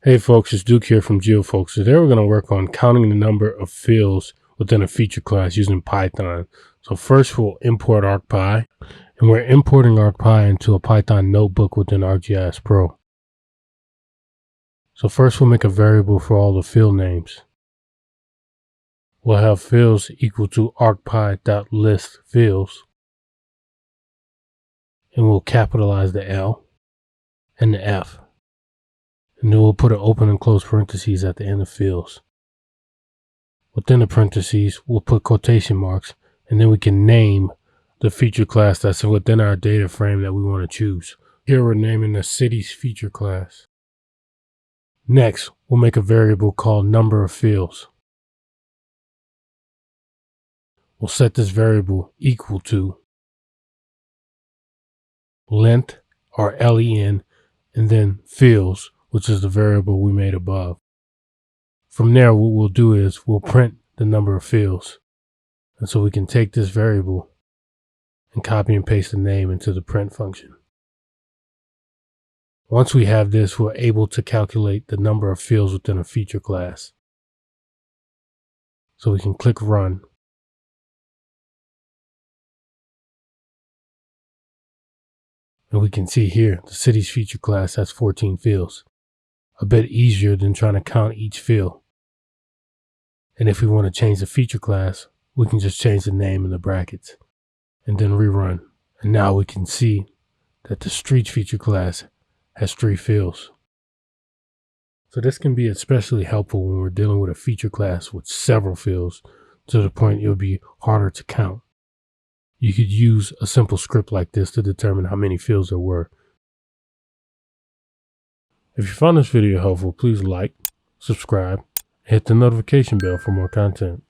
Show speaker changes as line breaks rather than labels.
Hey folks, it's Duke here from GeoFolks. Today we're going to work on counting the number of fields within a feature class using Python. So first we'll import ArcPy, and we're importing ArcPy into a Python notebook within ArcGIS Pro. So first we'll make a variable for all the field names. We'll have fields equal to arcpy.list fields, and we'll capitalize the L and the F. And then we'll put an open and close parentheses at the end of fields. Within the parentheses, we'll put quotation marks, and then we can name the feature class that's within our data frame that we want to choose. Here we're naming the city's feature class. Next, we'll make a variable called number of fields. We'll set this variable equal to length, or len, and then fields, which is the variable we made above. From there, what we'll do is we'll print the number of fields. And so we can take this variable and copy and paste the name into the print function. Once we have this, we're able to calculate the number of fields within a feature class. So we can click Run. And we can see here, the city's feature class has 14 fields. A bit easier than trying to count each field. And if we want to change the feature class, we can just change the name in the brackets and then rerun. And now we can see that the street feature class has 3 fields. So this can be especially helpful when we're dealing with a feature class with several fields to the point it'll be harder to count. You could use a simple script like this to determine how many fields there were. If you found this video helpful, please like, subscribe, and hit the notification bell for more content.